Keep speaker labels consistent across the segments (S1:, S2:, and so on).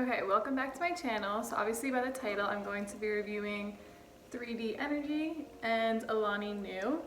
S1: Okay, welcome back to my channel. So obviously by the title, I'm going to be reviewing 3D Energy and Alani New.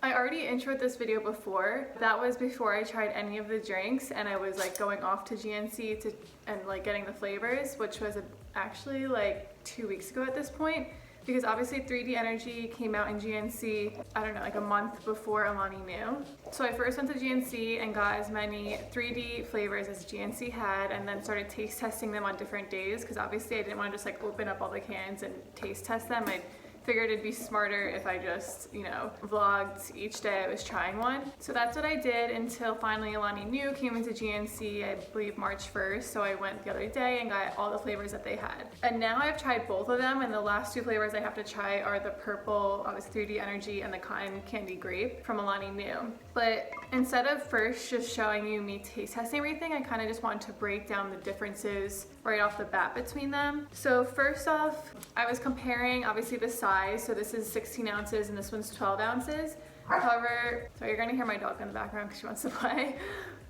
S1: I already introed this video before. That was before I tried any of the drinks and I was like going off to GNC and like getting the flavors, which was actually like 2 weeks ago at this point. Because obviously 3D Energy came out in GNC, I don't know, like a month before Alani New. So I first went to GNC and got as many 3D flavors as GNC had and then started taste testing them on different days because obviously I didn't want to just like open up all the cans and taste test them. I figured it'd be smarter if I just, vlogged each day I was trying one. So that's what I did until finally Alani New came into GNC, I believe March 1st. So I went the other day and got all the flavors that they had. And now I've tried both of them, and the last two flavors I have to try are the purple, obviously 3D Energy, and the cotton candy grape from Alani New. But instead of first just showing you me taste testing everything, I kind of just wanted to break down the differences right off the bat between them. So first off, I was comparing obviously the size. So this is 16 ounces and this one's 12 ounces. However, so you're gonna hear my dog in the background because she wants to play.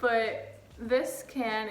S1: But this can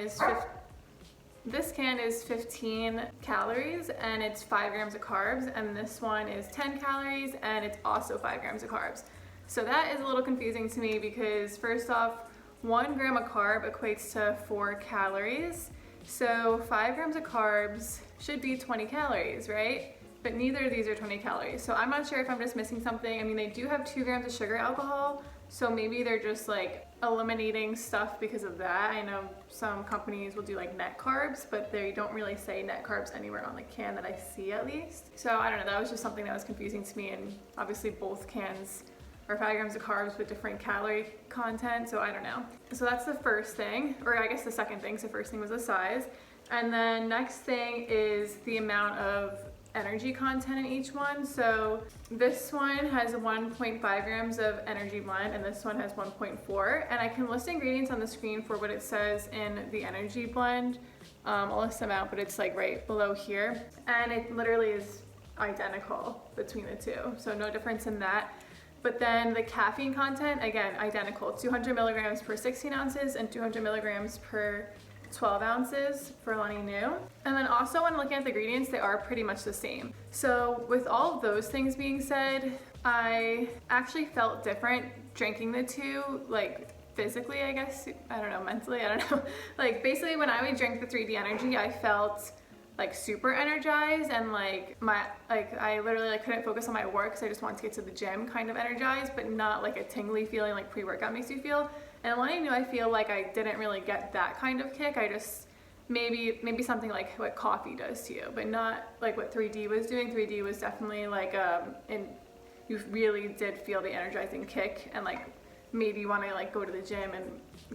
S1: is 15 calories and it's 5 grams of carbs, and this one is 10 calories and it's also 5 grams of carbs. So that is a little confusing to me because first off, 1 gram of carb equates to 4 calories. So 5 grams of carbs should be 20 calories, right? But neither of these are 20 calories. So I'm not sure if I'm just missing something. I mean, they do have 2 grams of sugar alcohol, so maybe they're just like eliminating stuff because of that. I know some companies will do like net carbs, but they don't really say net carbs anywhere on the can that I see at least. So I don't know, that was just something that was confusing to me, and obviously both cans are 5 grams of carbs with different calorie content, so I don't know. So that's the first thing, or I guess the second thing. So first thing was the size. And then next thing is the amount of energy content in each one. So this one has 1.5 grams of energy blend and this one has 1.4. And I can list ingredients on the screen for what it says in the energy blend. I'll list them out, but it's like right below here. And it literally is identical between the two. So no difference in that. But then the caffeine content, again, identical. 200 milligrams per 16 ounces and 200 milligrams per 12 ounces for Alani New. And then also when looking at the ingredients, they are pretty much the same. So with all of those things being said, I actually felt different drinking the two, like physically, I guess. I don't know, mentally, I don't know. Like basically when I would drink the 3D Energy, I felt like super energized and I literally like couldn't focus on my work because I just wanted to get to the gym kind of energized, but not like a tingly feeling like pre-workout makes you feel. And Alani New, I feel like I didn't really get that kind of kick. I just maybe something like what coffee does to you, but not like what 3D was doing. 3D was definitely like and you really did feel the energizing kick and like made you want to like go to the gym and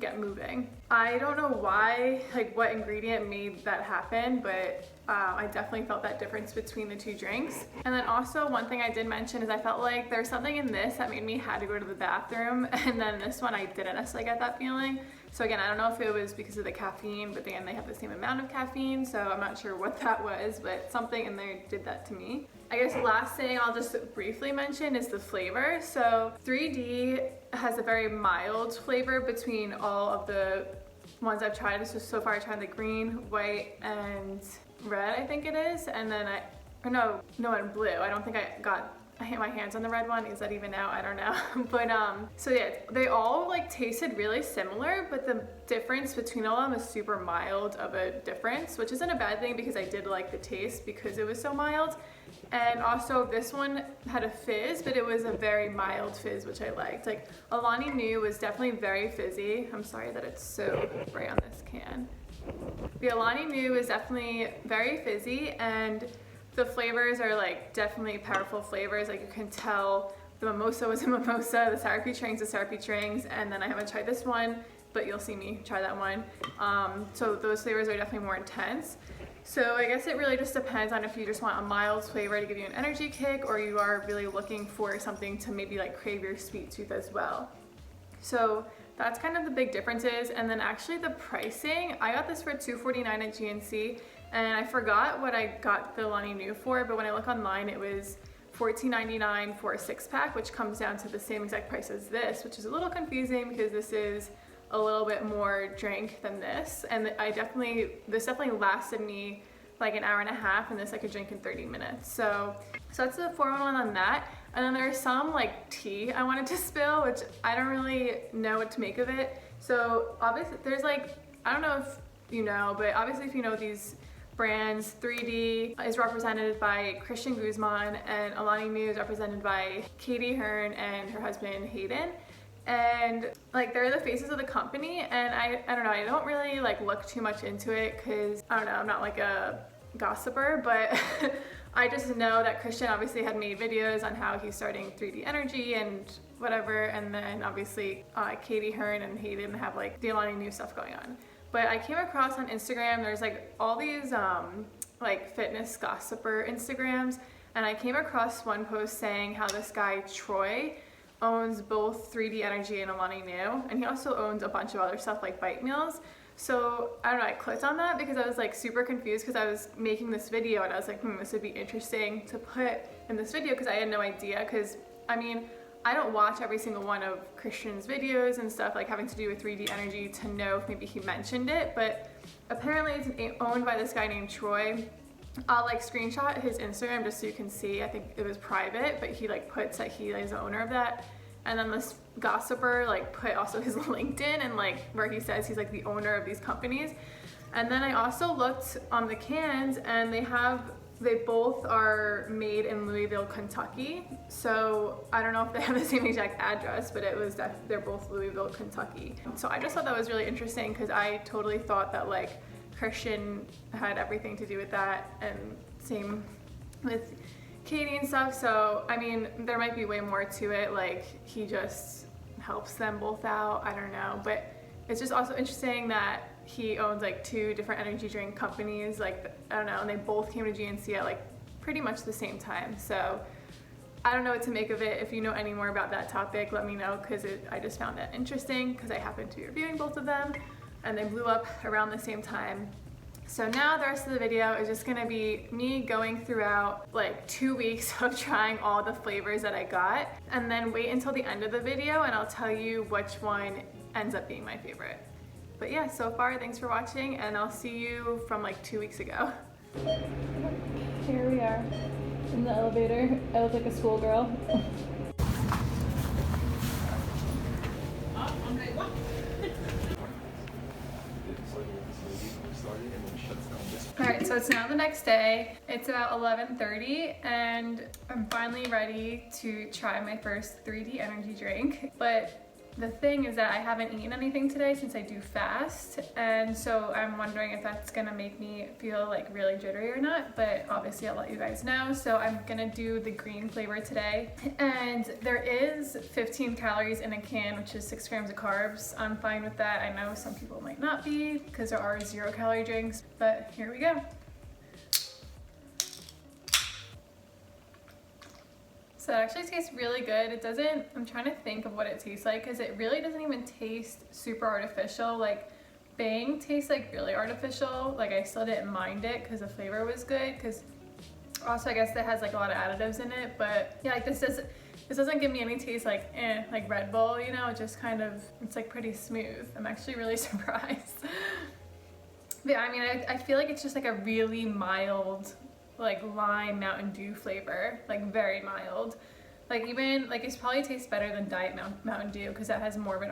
S1: get moving. I don't know why, like what ingredient made that happen, but I definitely felt that difference between the two drinks. And then also one thing I did mention is I felt like there's something in this that made me had to go to the bathroom, and then this one I didn't necessarily get that feeling. So again, I don't know if it was because of the caffeine, but again, they have the same amount of caffeine, so I'm not sure what that was, but something in there did that to me. I guess the last thing I'll just briefly mention is the flavor. So 3D has a very mild flavor between all of the ones I've tried. So far I tried the green, white, and red, I think it is. And then no, and blue. I don't think I hit my hands on the red one. Is that even out? I don't know. But so yeah, they all like tasted really similar, but the difference between all of them is super mild of a difference, which isn't a bad thing because I did like the taste because it was so mild. And also this one had a fizz, but it was a very mild fizz, which I liked. Like Alani New was definitely very fizzy. I'm sorry that it's so bright on this can. The Alani New is definitely very fizzy, and the flavors are like definitely powerful flavors. Like you can tell the mimosa was a mimosa, the sour peach rings, the sour peach rings, and then I haven't tried this one, but you'll see me try that one. So those flavors are definitely more intense. So I guess it really just depends on if you just want a mild flavor to give you an energy kick, or you are really looking for something to maybe like crave your sweet tooth as well. So that's kind of the big differences. And then actually the pricing, I got this for $2.49 at GNC, and I forgot what I got the Alani New for, but when I look online, it was $14.99 for a 6-pack, which comes down to the same exact price as this, which is a little confusing because this is a little bit more drink than this, and this definitely lasted me like an hour and a half, and this I could drink in 30 minutes. So that's the 411 on that. And then there's some like tea I wanted to spill, which I don't really know what to make of it. So obviously there's like, I don't know if you know, but obviously if you know these brands, 3D is represented by Christian Guzman, and Alani is represented by Katie Hearn and her husband Hayden. And like they're the faces of the company, and I don't know, I don't really like look too much into it because I don't know, I'm not like a gossiper, but I just know that Christian obviously had made videos on how he's starting 3D Energy and whatever, and then obviously Katie Hearn and Hayden have like the Alani new stuff going on. But I came across on Instagram, there's like all these like fitness gossiper Instagrams, and I came across one post saying how this guy Troy owns both 3D Energy and Alani New, and he also owns a bunch of other stuff like bite meals. So I don't know, I clicked on that because I was like super confused because I was making this video and I was like, this would be interesting to put in this video because I had no idea. Because I mean, I don't watch every single one of Christian's videos and stuff like having to do with 3D Energy to know if maybe he mentioned it, but apparently it's owned by this guy named Troy. I'll like screenshot his Instagram just so you can see. I think it was private, but he like puts that he is the owner of that. And then this gossiper like put also his LinkedIn and like where he says he's like the owner of these companies. And then I also looked on the cans, and they both are made in Louisville, Kentucky. So I don't know if they have the same exact address, but they're both Louisville, Kentucky. So I just thought that was really interesting because I totally thought that like Christian had everything to do with that, and same with Katie and stuff. So I mean, there might be way more to it, like he just helps them both out, I don't know. But it's just also interesting that he owns like 2 different energy drink companies, like I don't know, and they both came to GNC at like pretty much the same time. So I don't know what to make of it. If you know any more about that topic, let me know, because I just found that interesting because I happened to be reviewing both of them and they blew up around the same time. So now the rest of the video is just gonna be me going throughout like 2 weeks of trying all the flavors that I got, and then wait until the end of the video and I'll tell you which one ends up being my favorite. But yeah, so far, thanks for watching, and I'll see you from like 2 weeks ago. Here we are in the elevator. I look like a schoolgirl. Alright, so it's now the next day. It's about 11:30 and I'm finally ready to try my first 3D Energy drink. But the thing is that I haven't eaten anything today since I do fast, and so I'm wondering if that's gonna make me feel like really jittery or not, but obviously I'll let you guys know. So I'm gonna do the green flavor today, and there is 15 calories in a can, which is 6 grams of carbs. I'm fine with that. I know some people might not be because there are 0-calorie drinks, but here we go. So it actually tastes really good. It doesn't, I'm trying to think of what it tastes like because it really doesn't even taste super artificial. Like Bang tastes like really artificial. Like I still didn't mind it because the flavor was good, because also I guess it has like a lot of additives in it. But yeah, like this doesn't give me any taste like like Red Bull, you know. It just kind of, it's like pretty smooth. I'm actually really surprised. But yeah, I mean, I feel like it's just like a really mild like lime Mountain Dew flavor, like very mild. Like even like it probably tastes better than Diet Mountain Dew because that has more of an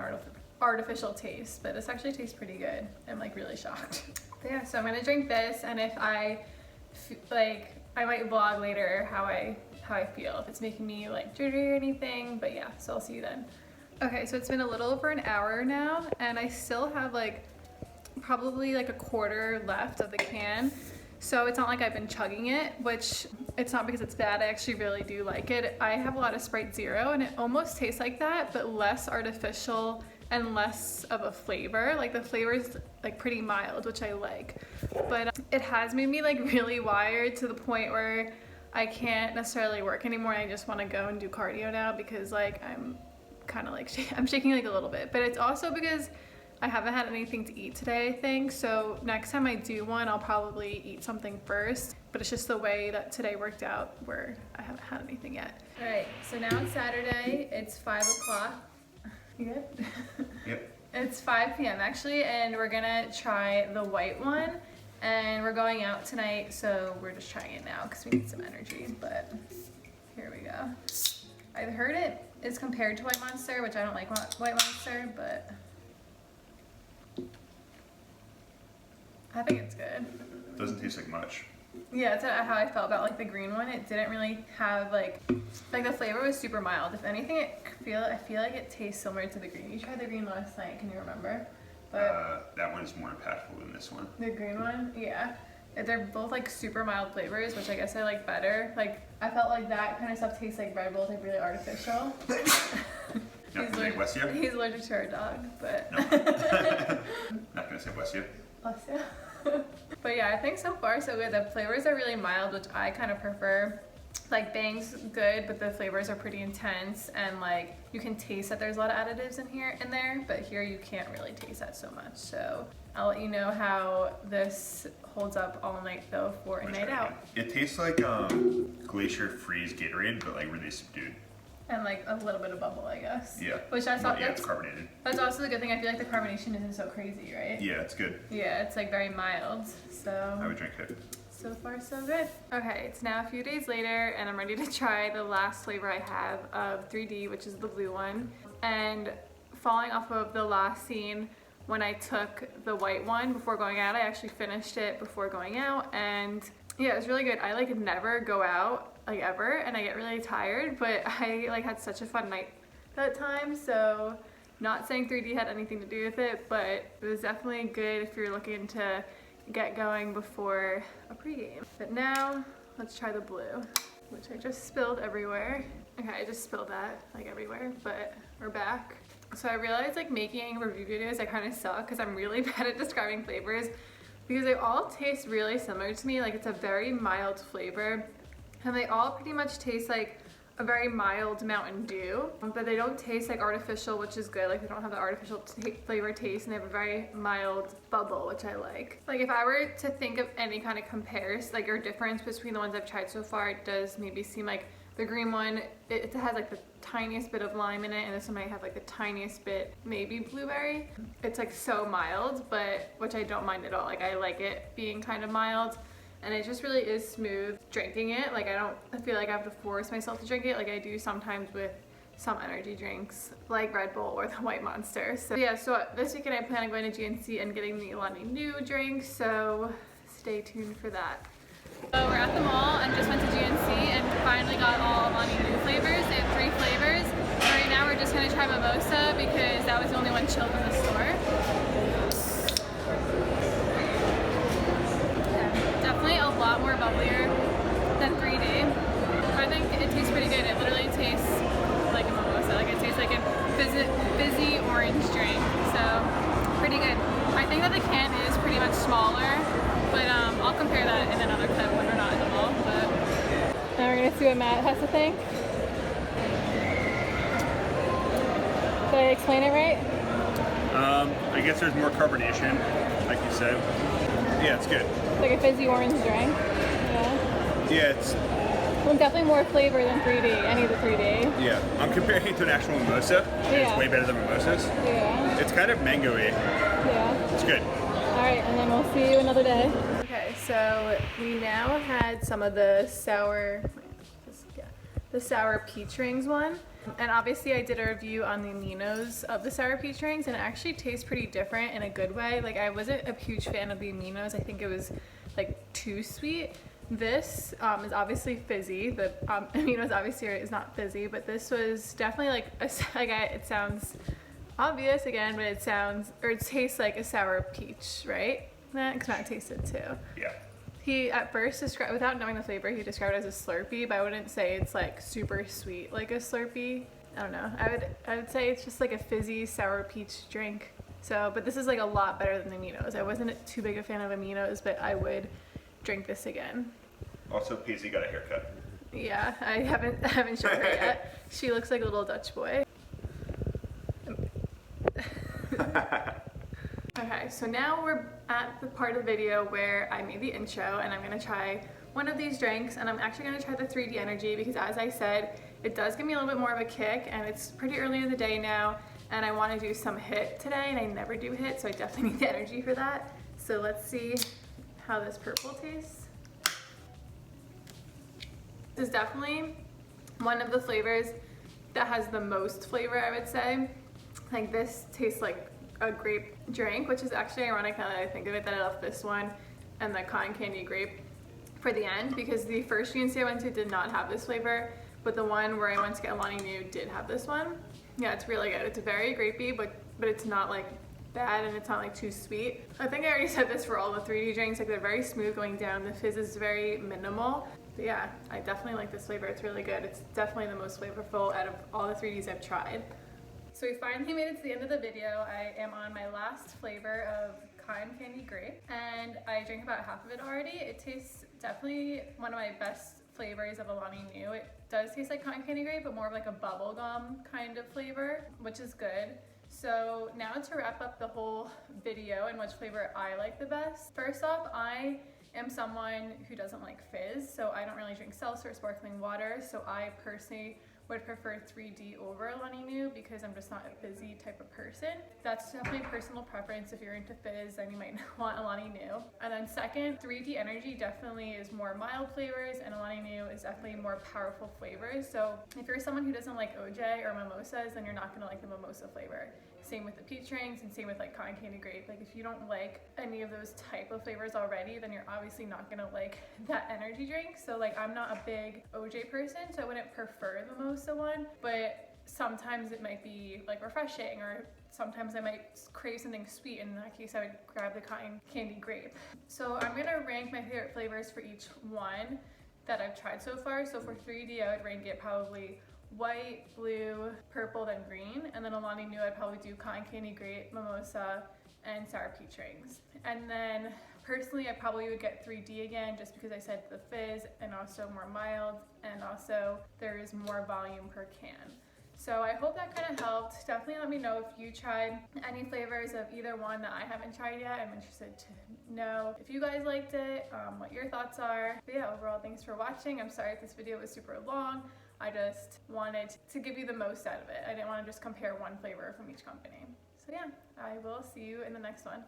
S1: artificial taste, but this actually tastes pretty good. I'm like really shocked. But yeah, so I'm gonna drink this, and if I might vlog later how I feel, if it's making me like jittery or anything. But yeah, so I'll see you then. Okay, so it's been a little over an hour now, and I still have like probably like a quarter left of the can. So it's not like I've been chugging it, which it's not because it's bad. I actually really do like it. I have a lot of Sprite Zero, and it almost tastes like that, but less artificial and less of a flavor. Like the flavor is like pretty mild, which I like. But it has made me like really wired to the point where I can't necessarily work anymore. I just want to go and do cardio now because like I'm kind of like, I'm shaking like a little bit. But it's also because I haven't had anything to eat today, I think. So next time I do one, I'll probably eat something first. But it's just the way that today worked out where I haven't had anything yet. All right, so now it's Saturday. It's 5 o'clock. You good?
S2: Yep.
S1: It's 5 p.m. actually, and we're gonna try the white one. And we're going out tonight, so we're just trying it now because we need some energy, but here we go. I've heard it is compared to White Monster, which I don't like White Monster, but I think it's good.
S2: Doesn't taste like much.
S1: Yeah, that's how I felt about like the green one. It didn't really have like the flavor was super mild. If anything, I feel like it tastes similar to the green. You tried the green last night, can you remember? But
S2: that one's more impactful than this one.
S1: the green one, yeah. They're both like super mild flavors, which I guess I like better. Like I felt like that kind of stuff tastes like Red Bull, like really artificial. He's allergic to our dog, but
S2: no. Not gonna say bless you.
S1: Bless you. But yeah, I think so far so good. The flavors are really mild, which I kind of prefer. Like Bang's good, but the flavors are pretty intense, and like you can taste that there's a lot of additives in there, but here you can't really taste that so much. So I'll let you know how this holds up all night though for a night out.
S2: It tastes like Glacier Freeze Gatorade, but like really subdued.
S1: And like a little bit of bubble, I guess.
S2: Yeah.
S1: Which I thought
S2: it's carbonated.
S1: That's also the good thing. I feel like the carbonation isn't so crazy, right?
S2: Yeah, it's good.
S1: Yeah, it's like very mild. So
S2: I would drink it.
S1: So far, so good. Okay, it's now a few days later, and I'm ready to try the last flavor I have of 3D, which is the blue one. And falling off of the last scene, when I took the white one before going out, I actually finished it before going out, and yeah, it was really good. I like never go out, like ever, and I get really tired, but I like had such a fun night that time, so not saying 3D had anything to do with it, but it was definitely good if you're looking to get going before a pregame. But now let's try the blue, which I just spilled everywhere. Okay, I just spilled that like everywhere, but we're back. So I realized like making review videos I kind of suck because I'm really bad at describing flavors because they all taste really similar to me. Like it's a very mild flavor and they all pretty much taste like a very mild Mountain Dew, but they don't taste like artificial, which is good. Like they don't have the artificial flavor taste, and they have a very mild bubble, which I like. Like if I were to think of any kind of comparison, like or difference between the ones I've tried so far, it does maybe seem like the green one, it has like the tiniest bit of lime in it, and this one might have like the tiniest bit, maybe blueberry. It's like so mild, but which I don't mind at all. Like I like it being kind of mild. And it just really is smooth drinking it. Like I feel like I have to force myself to drink it like I do sometimes with some energy drinks like Red Bull or the White Monster. So yeah, so this weekend I plan on going to GNC and getting the Alani new drink, so stay tuned for that. So we're at the mall and just went to GNC and finally got all Alani new flavors. They have 3 flavors. And right now we're just gonna try mimosa because that was the only one chilled in the store. A lot more bubblier than 3D. I think it tastes pretty good. It literally tastes like a mimosa. Like it tastes like a fizzy orange drink. So pretty good. I think that the can is pretty much smaller, but I'll compare that in another clip when we're not in the mall. But now we're gonna see what Matt has to think. Did I explain it right?
S2: I guess there's more carbonation, like you said. Yeah, it's good.
S1: Like a fizzy orange drink. Yeah.
S2: Yeah, it's
S1: definitely more flavor than 3D, any of the 3D.
S2: Yeah, I'm comparing it to an actual mimosa.
S1: Yeah.
S2: It's way better than mimosas.
S1: Yeah.
S2: It's kind of mango-y.
S1: Yeah.
S2: It's good.
S1: Alright, and then we'll see you another day. Okay, so we now had some of the sour peach rings one. And obviously I did a review on the aminos of the sour peach rings, and it actually tastes pretty different in a good way. Like I wasn't a huge fan of the aminos. I think it was like too sweet. This is obviously fizzy. The aminos obviously is not fizzy, but this was definitely like it sounds obvious again, but it tastes like a sour peach, right? Because Matt tasted too.
S2: Yeah.
S1: He at first described, without knowing the flavor, he described it as a Slurpee, but I wouldn't say it's like super sweet like a Slurpee. I don't know. I would say it's just like a fizzy sour peach drink. So, but this is like a lot better than the aminos. I wasn't too big a fan of aminos, but I would drink this again.
S2: Also, Paisley got a haircut.
S1: Yeah, I haven't shown her yet. She looks like a little Dutch boy. Okay, so now we're at the part of the video where I made the intro and I'm gonna try one of these drinks, and I'm actually gonna try the 3D Energy because, as I said, it does give me a little bit more of a kick, and it's pretty early in the day now, and I want to do some HIIT today, and I never do HIIT, so I definitely need the energy for that. So let's see how this purple tastes. This is definitely one of the flavors that has the most flavor, I would say. Like, this tastes like a grape drink, which is actually ironic now that I think of it, that I left this one and the cotton candy grape for the end, because the first GNC I went to did not have this flavor, but the one where I went to get Alani New did have this one. Yeah, it's really good. It's very grapey, but it's not like bad, and it's not like too sweet. I think I already said this for all the 3D drinks, like they're very smooth going down. The fizz is very minimal. But yeah, I definitely like this flavor. It's really good. It's definitely the most flavorful out of all the 3Ds I've tried. So we finally made it to the end of the video. I am on my last flavor of cotton candy grape, and I drank about half of it already. It tastes definitely one of my best flavors of Alani New. It does taste like cotton candy grape, but more of like a bubblegum kind of flavor, which is good. So now to wrap up the whole video and which flavor I like the best. First off, I am someone who doesn't like fizz, so I don't really drink seltzer or sparkling water, so I personally would prefer 3D over Alani New because I'm just not a fizzy type of person. That's definitely personal preference. If you're into fizz, then you might want Alani New. And then second, 3D Energy definitely is more mild flavors, and Alani New is definitely more powerful flavors. So if you're someone who doesn't like OJ or mimosas, then you're not gonna like the mimosa flavor. Same with the peach drinks, and same with like cotton candy grape. Like, if you don't like any of those type of flavors already, then you're obviously not gonna like that energy drink. So like, I'm not a big OJ person, so I wouldn't prefer the mimosa one, but sometimes it might be like refreshing, or sometimes I might crave something sweet, and in that case I would grab the cotton candy grape. So I'm gonna rank my favorite flavors for each one that I've tried so far. So for 3D, I would rank it probably white, blue, purple, then green, and then Alani New I'd probably do cotton candy grape, mimosa, and sour peach rings. And then personally I probably would get 3D again, just because I said the fizz, and also more mild, and also there is more volume per can. So I hope that kind of helped. Definitely let me know if you tried any flavors of either one that I haven't tried yet. I'm interested to know if you guys liked it, what your thoughts are. But yeah, overall, thanks for watching. I'm sorry if this video was super long. I just wanted to give you the most out of it. I didn't want to just compare one flavor from each company. So yeah, I will see you in the next one.